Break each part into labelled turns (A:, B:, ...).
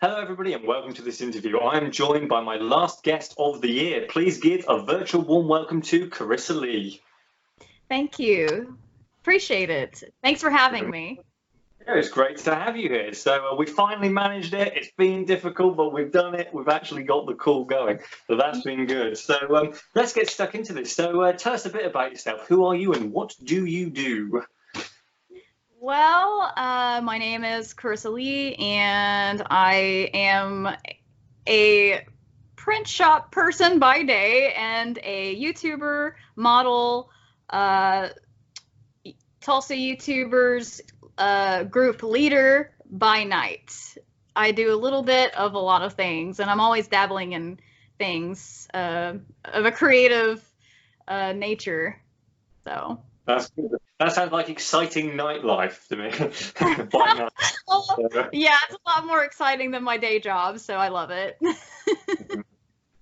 A: Hello, everybody, and welcome to this interview. I am joined by my last guest of the year. Please give a virtual warm welcome to Carissa Lee.
B: Thank you. Appreciate it. Thanks for having me.
A: Yeah, it's great to have you here. So we finally managed it. It's been difficult, but we've done it. We've actually got the call going. So that's been good. So let's get stuck into this. So tell us a bit about yourself. Who are you and what do you do?
B: Well, my name is Carissa Lee, and I am a print shop person by day and a YouTuber, model, Tulsa YouTubers group leader by night. I do a little bit of a lot of things, and I'm always dabbling in things of a creative nature. So.
A: That's good. That sounds like exciting nightlife to me.
B: Yeah, it's a lot more exciting than my day job, so I love it.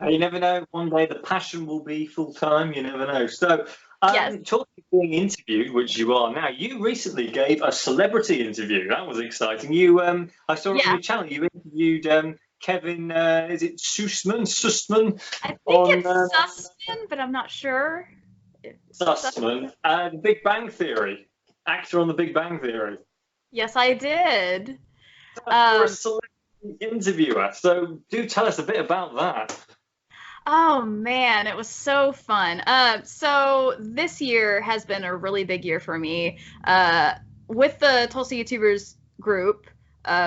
A: You never know. One day the passion will be full time. You never know. So,
B: Yes.
A: talking of being interviewed, which you are now, you recently gave a celebrity interview. That was exciting. You, I saw it on your channel. You interviewed Kevin. Is it Sussman?
B: I think it's Sussman, but I'm not sure.
A: Sussman. The Big Bang Theory. Actor on The Big Bang Theory.
B: Yes, I did.
A: You're a celebrity interviewer. So do tell us a bit about that.
B: Oh man, it was so fun. So this year has been a really big year for me. With the Tulsa YouTubers group,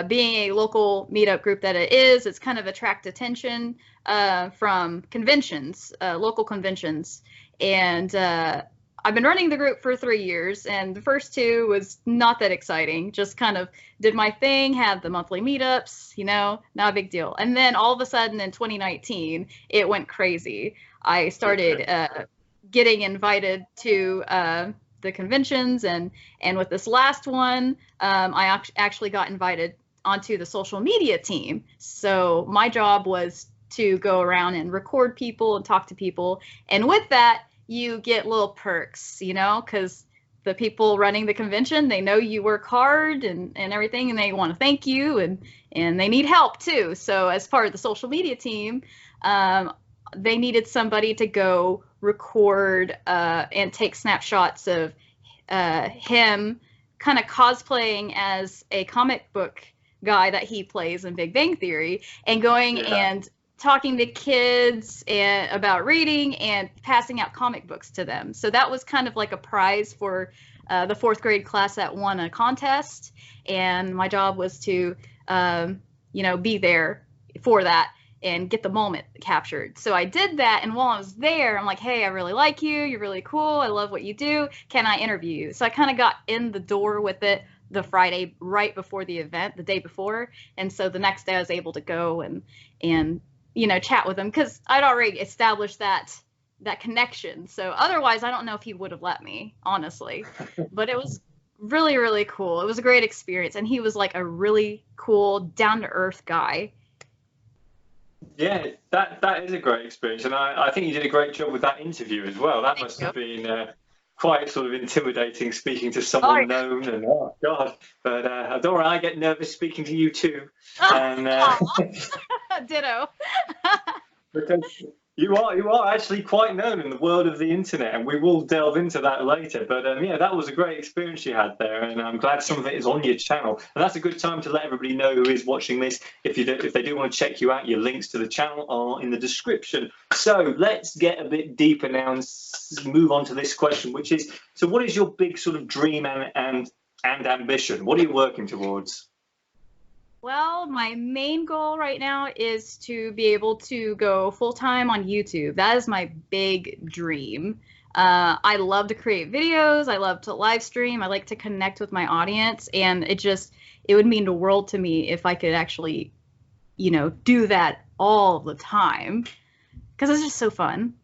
B: being a local meetup group that it is, it's kind of attract attention from conventions, local conventions. And I've been running the group for 3 years, and the first 2 was not that exciting. Just kind of did my thing, had the monthly meetups, not a big deal. And then all of a sudden in 2019, it went crazy. I started getting invited to the conventions, and with this last one, I actually got invited onto the social media team. So my job was to go around and record people and talk to people. And with that, you get little perks, because the people running the convention, they know you work hard and everything, and they want to thank you, and they need help too. So as part of the social media team, they needed somebody to go record and take snapshots of him kind of cosplaying as a comic book guy that he plays in Big Bang Theory, and going and talking to kids about reading and passing out comic books to them. So that was kind of like a prize for the 4th grade class that won a contest. And my job was to, be there for that and get the moment captured. So I did that. And while I was there, I'm like, hey, I really like you. You're really cool. I love what you do. Can I interview you? So I kind of got in the door with it the Friday right before the event, the day before. And so the next day I was able to go and chat with him, because I'd already established that connection. So otherwise, I don't know if he would have let me, honestly. But it was really, really cool. It was a great experience. And he was like a really cool, down-to-earth guy.
A: Yeah, that is a great experience. And I think you did a great job with that interview as well. That must have been quite sort of intimidating, speaking to someone known, and oh God. But Adora, I get nervous speaking to you too. And
B: ditto.
A: because you are actually quite known in the world of the internet, and we will delve into that later. But yeah, that was a great experience you had there, and I'm glad some of it is on your channel. And that's a good time to let everybody know who is watching this. If they do want to check you out, your links to the channel are in the description. So let's get a bit deeper now and move on to this question, which is: so what is your big sort of dream and ambition? What are you working towards?
B: Well, my main goal right now is to be able to go full-time on YouTube. That is my big dream. I love to create videos. I love to live stream. I like to connect with my audience, and it would mean the world to me if I could actually, do that all the time, because it's just so fun.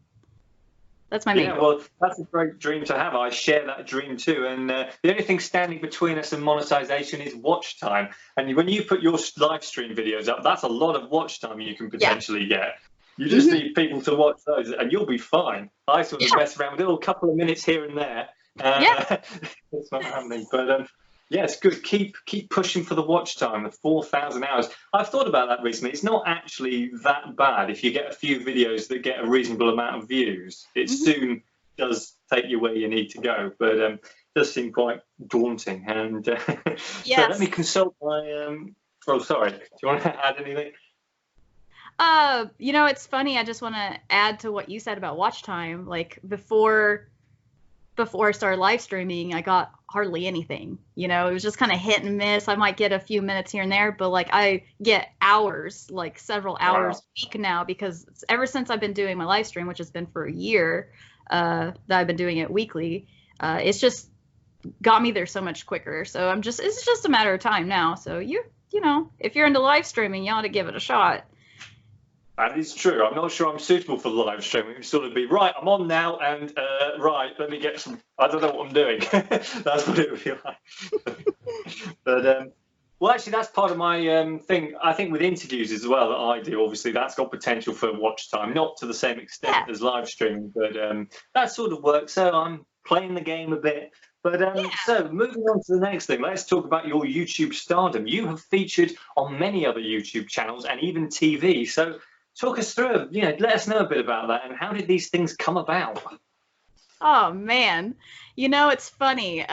B: That's my main goal.
A: Well, that's a great dream to have. I share that dream too. And the only thing standing between us and monetization is watch time. And when you put your live stream videos up, that's a lot of watch time you can potentially get. You just need people to watch those, and you'll be fine. I sort of mess around with a little couple of minutes here and there. It's not happening. But Yeah, it's good. Keep pushing for the watch time, the 4,000 hours. I've thought about that recently. It's not actually that bad if you get a few videos that get a reasonable amount of views. It soon does take you where you need to go, but it does seem quite daunting. And so let me consult my. Oh, sorry. Do you want to add anything?
B: You know, it's funny. I just want to add to what you said about watch time. Like before I started live streaming, I got hardly anything. You know, it was just kind of hit and miss. I might get a few minutes here and there, but like I get hours, like several hours a week now, because ever since I've been doing my live stream, which has been for a year, that I've been doing it weekly, it's just got me there so much quicker. So it's just a matter of time now. So you know, if you're into live streaming, you ought to give it a shot.
A: That is true. I'm not sure I'm suitable for the live streaming. It would sort of be, right, I'm on now, and right, let me get some, I don't know what I'm doing. That's what it would be like. But, well, actually, that's part of my thing, I think, with interviews as well that I do. Obviously, that's got potential for watch time, not to the same extent as live streaming, but that sort of works. So I'm playing the game a bit. But so moving on to the next thing, let's talk about your YouTube stardom. You have featured on many other YouTube channels and even TV. So talk us through, you know, let us know a bit about that, and how did these things come about?
B: Oh man, you know, it's funny.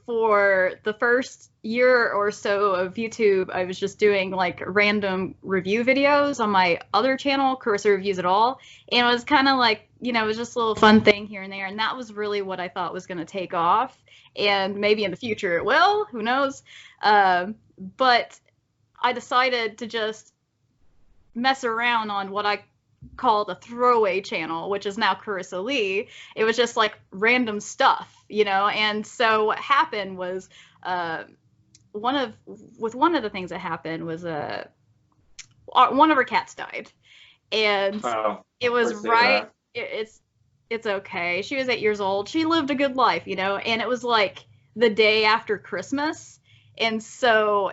B: For the first year or so of YouTube, I was just doing like random review videos on my other channel, Carissa Reviews It All, and it was kind of like, you know, it was just a little fun thing here and there, and that was really what I thought was going to take off, and maybe in the future it will, who knows. But I decided to just mess around on what I called a throwaway channel, which is now Carissa Lee. It was just like random stuff, you know. And so what happened was one of the things that happened was one of her cats died, and it was right. It's okay. She was 8 years old. She lived a good life, you know. And it was like the day after Christmas, and so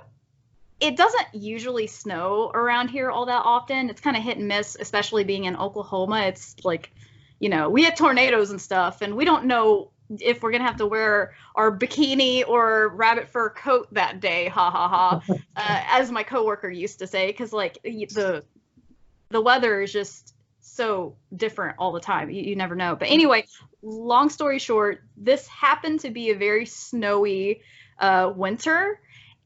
B: it doesn't usually snow around here all that often. It's kind of hit and miss, especially being in Oklahoma. It's like, you know, we get tornadoes and stuff, and we don't know if we're going to have to wear our bikini or rabbit fur coat that day, ha ha ha, as my coworker used to say, because like the weather is just so different all the time. You never know. But anyway, long story short, this happened to be a very snowy winter,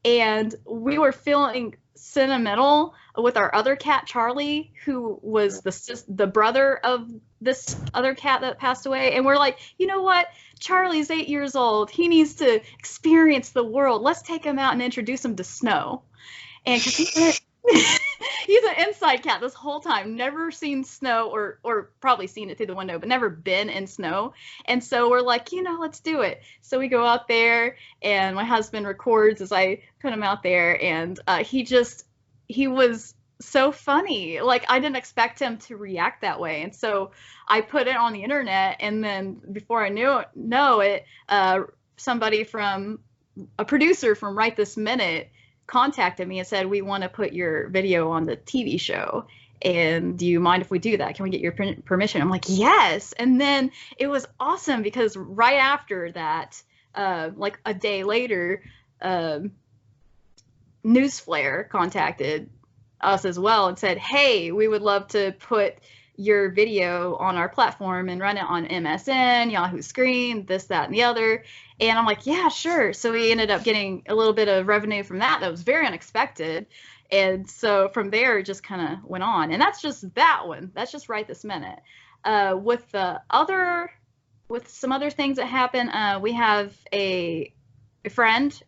B: and we were feeling sentimental with our other cat, Charlie, who was the brother of this other cat that passed away. And we're like, you know what? Charlie's 8 years old. He needs to experience the world. Let's take him out and introduce him to snow. And cause he's an inside cat this whole time, never seen snow, or probably seen it through the window, but never been in snow. And so we're like, you know, let's do it. So we go out there, and my husband records as I put him out there, and he was so funny. Like, I didn't expect him to react that way. And so I put it on the internet, and then before I know it, somebody from a producer from Right This Minute contacted me and said, we want to put your video on the TV show, and do you mind if we do that? Can we get your permission? I'm like, yes. And then it was awesome, because right after that, like a day later, Newsflare contacted us as well and said, hey, we would love to put your video on our platform and run it on MSN, Yahoo Screen, this, that, and the other. And I'm like, yeah, sure. So we ended up getting a little bit of revenue from that. That was very unexpected. And so from there, it just kind of went on. And that's just that one. That's just Right This Minute. With some other things that happen, we have a friend,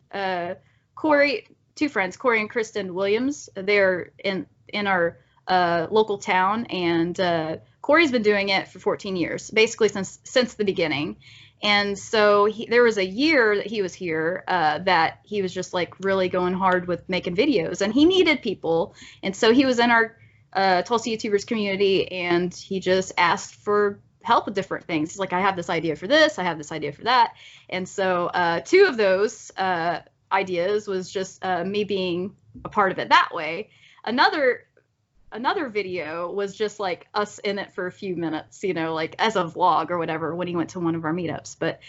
B: Corey, two friends, Corey and Kristen Williams. They're in our local town, and Corey's been doing it for 14 years, basically since the beginning. And so there was a year that he was here that he was just like really going hard with making videos, and he needed people. And so he was in our Tulsa YouTubers community, and he just asked for help with different things. He's like, I have this idea for this, I have this idea for that. And so two of those ideas was just me being a part of it that way. Another video was just like us in it for a few minutes, you know, like as a vlog or whatever, when he went to one of our meetups. But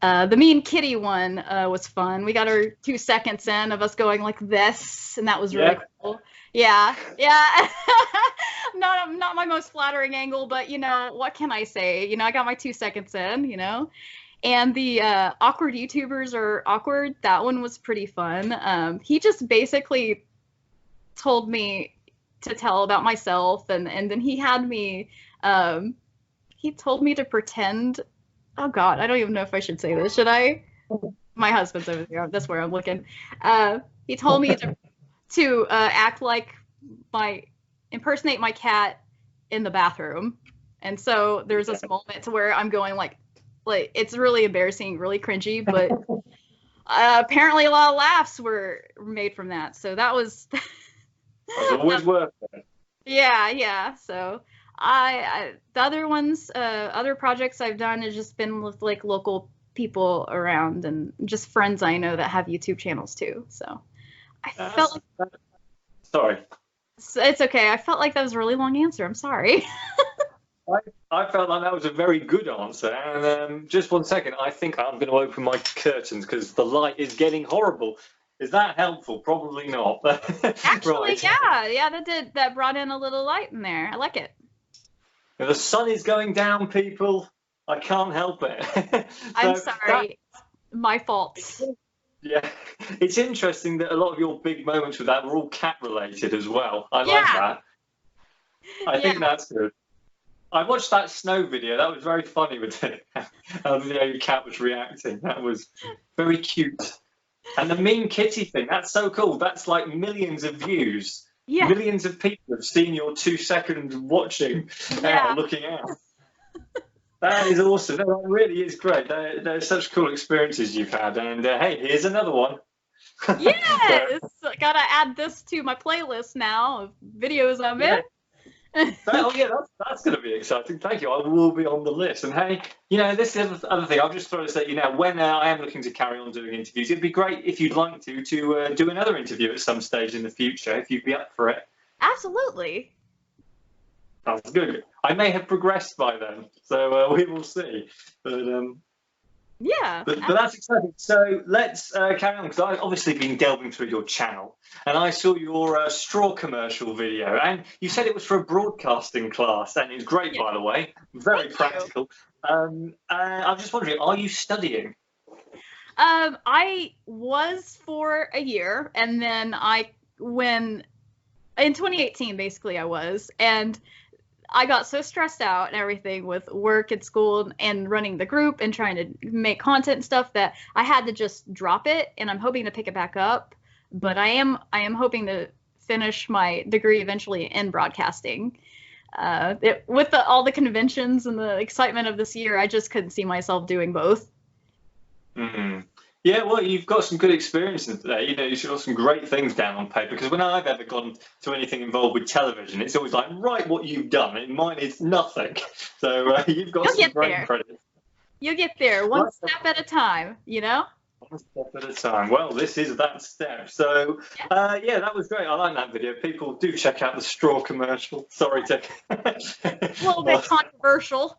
B: The mean kitty one was fun. We got our 2 seconds in of us going like this, and that was really cool. Yeah, yeah. Not my most flattering angle, but you know, what can I say? You know, I got my 2 seconds in, you know. And the awkward YouTubers are awkward. That one was pretty fun. He just basically told me to tell about myself, and then he had me. He told me to pretend. Oh God, I don't even know if I should say this. Should I? My husband's over there. That's where I'm looking. He told me to act like impersonate my cat in the bathroom, and so there's this moment to where I'm going like it's really embarrassing, really cringy, but apparently a lot of laughs were made from that. So that was.
A: It's always worth it.
B: Yeah. So the other ones, other projects I've done has just been with like local people around and just friends I know that have YouTube channels too. So I felt like,
A: sorry.
B: It's okay. I felt like that was a really long answer. I'm sorry.
A: I felt like that was a very good answer. And just 1 second, I think I'm going to open my curtains because the light is getting horrible. Is that helpful? Probably not.
B: Actually,
A: right.
B: yeah, that brought in a little light in there. I like it.
A: The sun is going down, people. I can't help it.
B: I'm sorry. My fault.
A: Yeah, it's interesting that a lot of your big moments with that were all cat related as well. I like that. I think that's good. I watched that snow video. That was very funny with it. How your cat was reacting. That was very cute. And the mean kitty thing, that's so cool. That's like millions of views. Yeah. Millions of people have seen your 2 seconds watching, looking out. That is awesome. That really is great. They're such cool experiences you've had. And hey, here's another one.
B: Yes! Gotta add this to my playlist now of videos I'm in.
A: Oh yeah, that's going to be exciting. Thank you. I will be on the list. And hey, you know, this is the other thing. I'll just throw this at you now. When I am looking to carry on doing interviews, it'd be great if you'd like to do another interview at some stage in the future, if you'd be up for it.
B: Absolutely.
A: That's good. I may have progressed by then, so we will see. But
B: yeah.
A: But that's exciting. So let's carry on, because I've obviously been delving through your channel, and I saw your straw commercial video, and you said it was for a broadcasting class, and it's great, by the way. Very practical. I'm just wondering, are you studying?
B: I was for a year, and then in 2018, basically I was, and I got so stressed out and everything with work at school and running the group and trying to make content and stuff that I had to just drop it, and I'm hoping to pick it back up. But I am hoping to finish my degree eventually in broadcasting. With all the conventions and the excitement of this year, I just couldn't see myself doing both.
A: Mm-hmm. Yeah, well, you've got some good experiences there. You know, you've got some great things down on paper. Because when I've ever gone to anything involved with television, it's always like, write what you've done. And mine is nothing. So you've got some great credit.
B: You'll get there one step at a time, you know?
A: One step at a time. Well, this is that step. So, yeah, that was great. I like that video. People do check out the straw commercial. Sorry to...
B: a little bit controversial.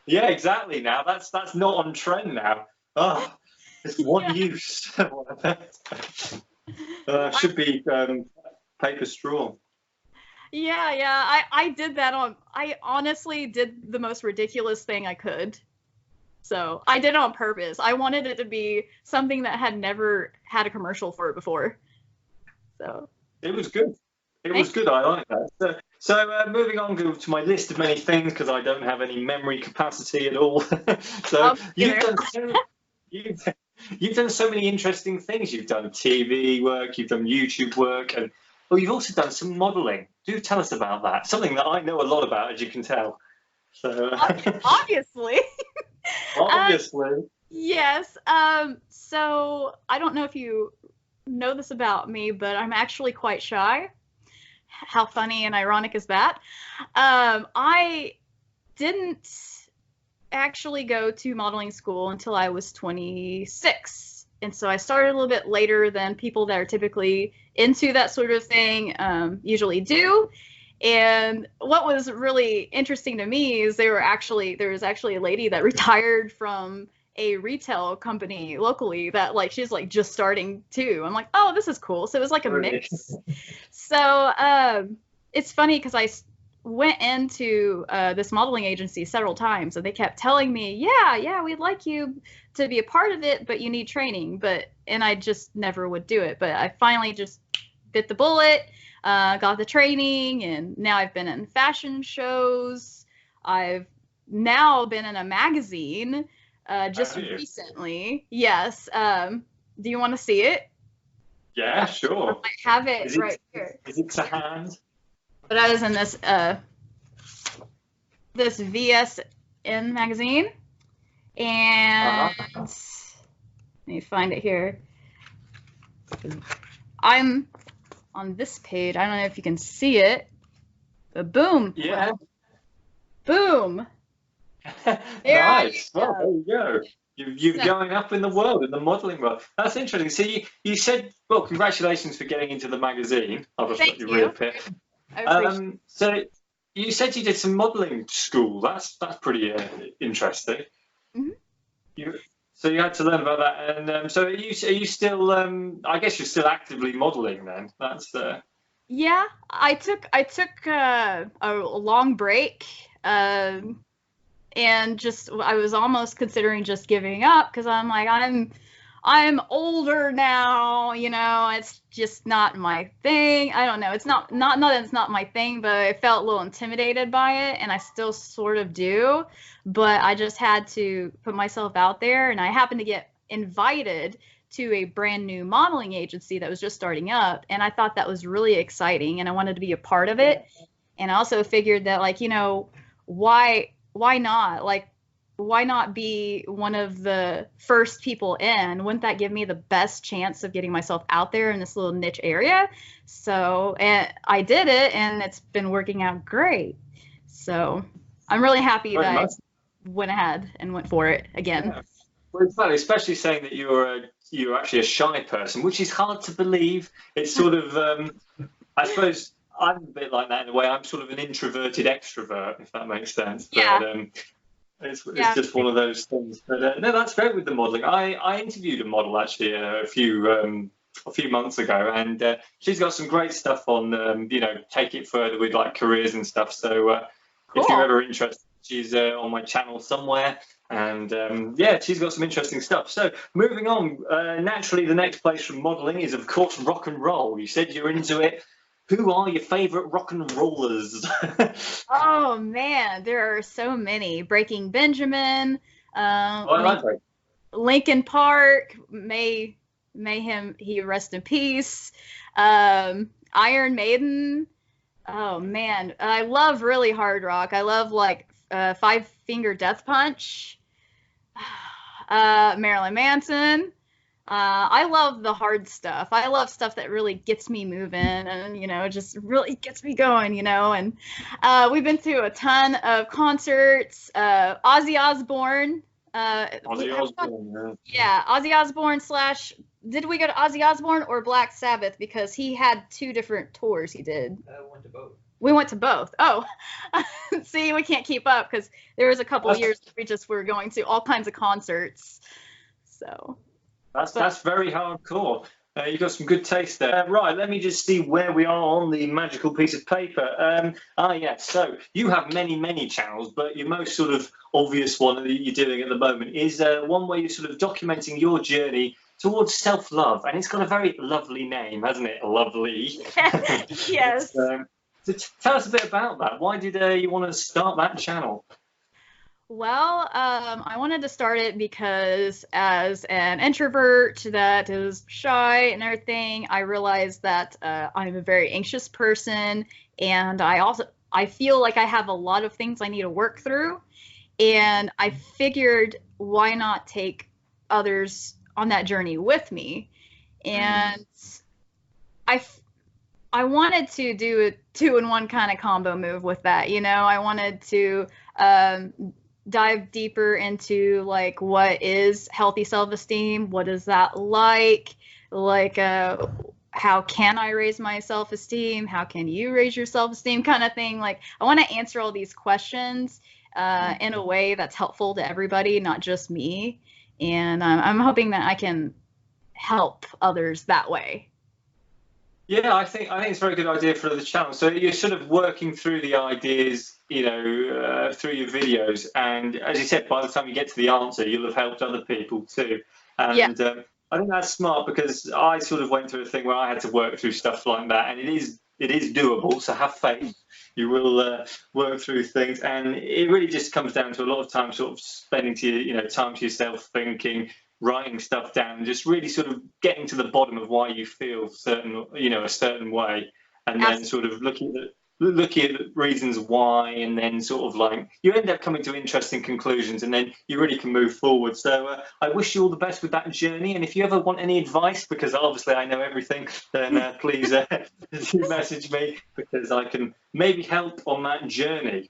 A: Yeah, exactly. Now, that's not on trend now. Oh, it's one use. Should be paper straw.
B: Yeah. I did that I honestly did the most ridiculous thing I could. So I did it on purpose. I wanted it to be something that had never had a commercial for it before. So
A: it was good. It was good. I like that. So moving on to my list of many things, because I don't have any memory capacity at all. So you've done so many interesting things. You've done TV work, you've done YouTube work, and you've also done some modelling. Do tell us about that. Something that I know a lot about, as you can tell. So
B: obviously.
A: Obviously.
B: Yes. So I don't know if you know this about me, but I'm actually quite shy. How funny and ironic is that? I didn't actually go to modeling school until I was 26. And so I started a little bit later than people that are typically into that sort of thing usually do. And what was really interesting to me is there was actually a lady that retired from a retail company locally that like she's like just starting too. I'm like, oh, this is cool. So it was like a mix. So it's funny because went into this modeling agency several times, and they kept telling me, yeah, we'd like you to be a part of it, but you need training. And I just never would do it. But I finally just bit the bullet, got the training, and now I've been in fashion shows. I've now been in a magazine just recently. Yes. Do you want to see it?
A: Yeah, sure.
B: I have it right here.
A: Is it to hand?
B: But I was in this this VSN magazine, and let me find it here. I'm on this page. I don't know if you can see it, but boom.
A: Yeah.
B: Boom.
A: Nice. Well, there you go. You're going up in the world, in the modelling world. That's interesting. So you said, well, congratulations for getting into the magazine. I've just got your real pic. So you said you did some modelling school. That's pretty interesting. Mm-hmm. So you had to learn about that, and so are you still? I guess you're still actively modelling then. That's
B: Yeah, I took a long break, and just I was almost considering just giving up because I'm like I'm older now, you know, it's just not my thing. I don't know. It's not that it's not my thing, but I felt a little intimidated by it, and I still sort of do. But I just had to put myself out there, and I happened to get invited to a brand new modeling agency that was just starting up, and I thought that was really exciting, and I wanted to be a part of it. And I also figured that, like, you know, why not? Like, why not be one of the first people in? Wouldn't that give me the best chance of getting myself out there in this little niche area? So, and I did it, and it's been working out great. So I'm really happy that I went ahead and went for it again.
A: Yeah. Well, it's funny, especially saying that you're actually a shy person, which is hard to believe. It's sort of, I suppose I'm a bit like that in a way. I'm sort of an introverted extrovert, if that makes sense.
B: Yeah.
A: But, it's just one of those things. But no, that's great with the modelling. I interviewed a model actually a few months ago, and she's got some great stuff on you know, take it further with like careers and stuff. So
B: Cool.
A: If you're ever interested, she's on my channel somewhere, and yeah, she's got some interesting stuff. So moving on, naturally the next place from modelling is of course rock and roll. You said you're into it. Who are your favorite rock and rollers?
B: Oh man, there are so many. Breaking Benjamin, Linkin Park, may he rest in peace. Iron Maiden. Oh man, I love really hard rock. I love like Five Finger Death Punch. Marilyn Manson. I love the hard stuff. I love stuff that really gets me moving and, you know, just really gets me going, you know. And we've been to a ton of concerts. Ozzy Osbourne. Yeah, Ozzy Osbourne / did we go to Ozzy Osbourne or Black Sabbath? Because he had 2 different tours he did.
C: Went to both.
B: We went to both. Oh, see, we can't keep up because there was a couple of years we just were going to all kinds of concerts. So.
A: That's very hardcore. You've got some good taste there. Right, let me just see where we are on the magical piece of paper. Yeah, so you have many channels, but your most sort of obvious one that you're doing at the moment is one where you're sort of documenting your journey towards self-love, and it's got a very lovely name, hasn't it? LuvLee.
B: Yes.
A: So tell us a bit about that. Why did you want to start that channel?
B: Well, I wanted to start it because as an introvert that is shy and everything, I realized that I'm a very anxious person, and I feel like I have a lot of things I need to work through, and I figured why not take others on that journey with me, and I wanted to do a 2-in-1 kind of combo move with that, you know. I wanted to dive deeper into like what is healthy self-esteem, what is that like how can I raise my self-esteem? How can you raise your self-esteem kind of thing. Like, I want to answer all these questions in a way that's helpful to everybody, not just me. And I'm hoping that I can help others that way.
A: Yeah, I think it's a very good idea for the channel. So you're sort of working through the ideas, through your videos, and as you said, by the time you get to the answer, you'll have helped other people too. And I think that's smart, because I sort of went through a thing where I had to work through stuff like that, and it is doable. So have faith. You will work through things, and it really just comes down to a lot of time sort of spending time to yourself, thinking, writing stuff down, just really sort of getting to the bottom of why you feel a certain way, and then sort of looking at the reasons why, and then sort of like you end up coming to interesting conclusions, and then you really can move forward. So I wish you all the best with that journey, and if you ever want any advice, because obviously I know everything, then please message me, because I can maybe help on that journey.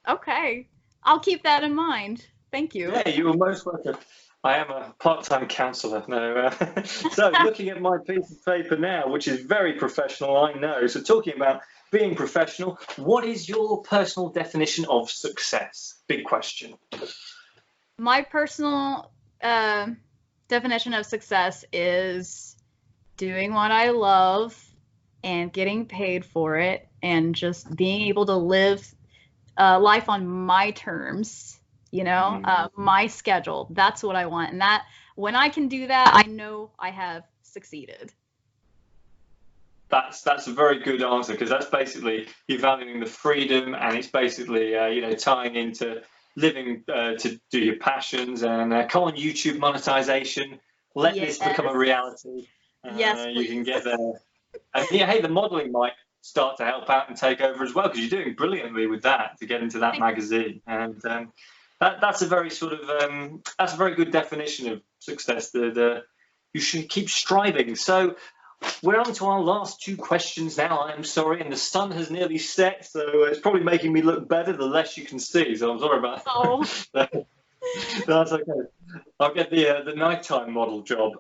B: Okay, I'll keep that in mind. Thank you.
A: Yeah, you are most welcome. I am a part-time counsellor. No, so looking at my piece of paper now, which is very professional, I know. So talking about being professional, what is your personal definition of success? Big question.
B: My personal definition of success is doing what I love and getting paid for it, and just being able to live life on my terms. My schedule. That's what I want. And that when I can do that, I know I have succeeded.
A: That's a very good answer, because that's basically you valuing the freedom, and it's basically tying into living to do your passions, and come on, YouTube monetization. Let this become a reality.
B: Yes,
A: you can get there. And hey, the modeling might start to help out and take over as well, because you're doing brilliantly with that to get into that magazine. And that's a very sort of that's a very good definition of success. That you should keep striving. So we're on to our last two questions now. I'm sorry, and the sun has nearly set, so it's probably making me look better the less you can see. So I'm sorry about that. That's okay. I'll get the nighttime model job.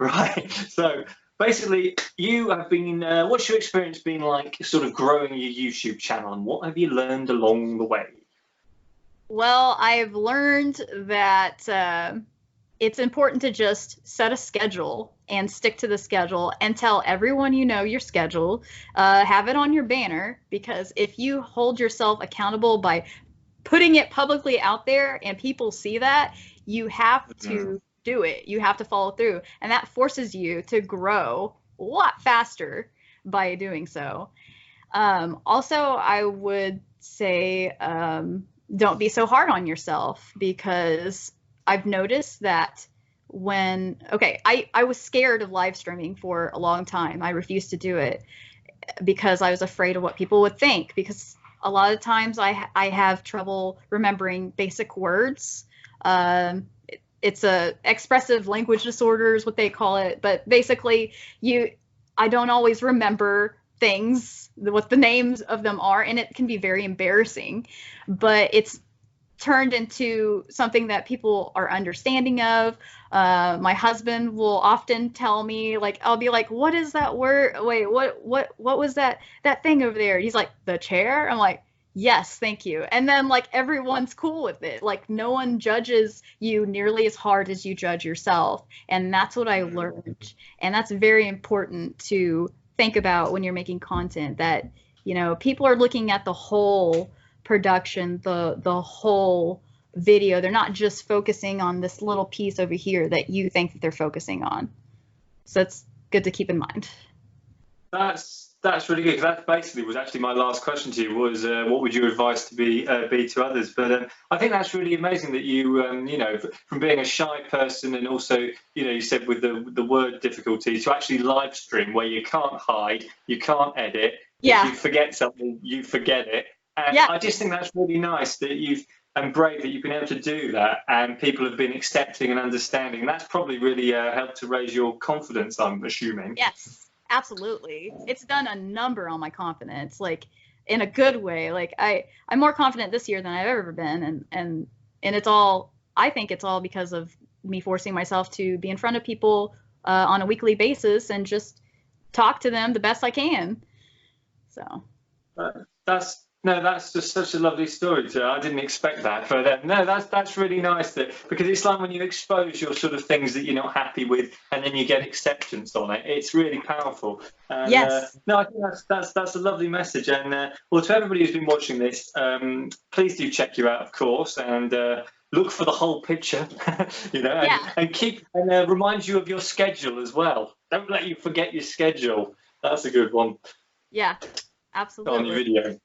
A: Right. So basically, you have been. What's your experience been like, sort of growing your YouTube channel, and what have you learned along the way?
B: Well, I've learned that it's important to just set a schedule and stick to the schedule, and tell everyone your schedule. Have it on your banner, because if you hold yourself accountable by putting it publicly out there and people see that, you have to do it. You have to follow through, and that forces you to grow a lot faster by doing so. Also, I would say don't be so hard on yourself, because I've noticed that I was scared of live streaming for a long time. I refused to do it because I was afraid of what people would think, because a lot of times I have trouble remembering basic words. It's a expressive language disorder is what they call it, but basically I don't always remember things, what the names of them are, and it can be very embarrassing, but it's turned into something that people are understanding of. My husband will often tell me, like, I'll be like, what is that word? Wait, what was that thing over there? And he's like, the chair? I'm like, yes, thank you. And then like everyone's cool with it. Like no one judges you nearly as hard as you judge yourself. And that's what I learned. And that's very important to think about when you're making content, that, people are looking at the whole production, the whole video. They're not just focusing on this little piece over here that you think that they're focusing on. So it's good to keep in mind.
A: That's really good. That basically was actually my last question to you, was what would your advice to be to others? But I think that's really amazing that you from being a shy person, and also you said with the word difficulty, to actually live stream where you can't hide, you can't edit.
B: Yeah.
A: If you forget something, you forget it. And I just think that's really nice that and brave that you've been able to do that, and people have been accepting and understanding. And that's probably really helped to raise your confidence, I'm assuming.
B: Yes. Absolutely. It's done a number on my confidence, like in a good way. Like I'm more confident this year than I've ever been. And I think it's all because of me forcing myself to be in front of people on a weekly basis, and just talk to them the best I can. So
A: that's just such a lovely story too. I didn't expect that, but no, that's really nice because it's like when you expose your sort of things that you're not happy with, and then you get acceptance on it. It's really powerful. And,
B: yes.
A: no, I think that's a lovely message. And well, to everybody who's been watching this, please do check you out, of course, and look for the whole picture, and remind you of your schedule as well. Don't let you forget your schedule. That's a good one.
B: Yeah, absolutely.
A: On your video.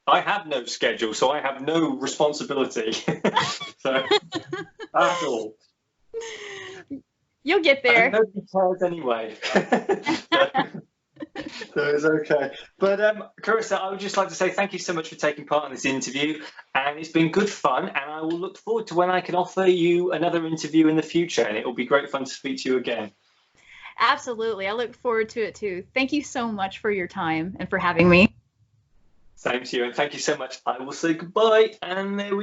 A: I have no schedule, so I have no responsibility. So, at all.
B: You'll get there.
A: And nobody cares anyway. So it's okay. But Carissa, I would just like to say thank you so much for taking part in this interview, and it's been good fun, and I will look forward to when I can offer you another interview in the future, and it will be great fun to speak to you again.
B: Absolutely. I look forward to it too. Thank you so much for your time and for having me.
A: Same to you, and thank you so much. I will say goodbye, and there we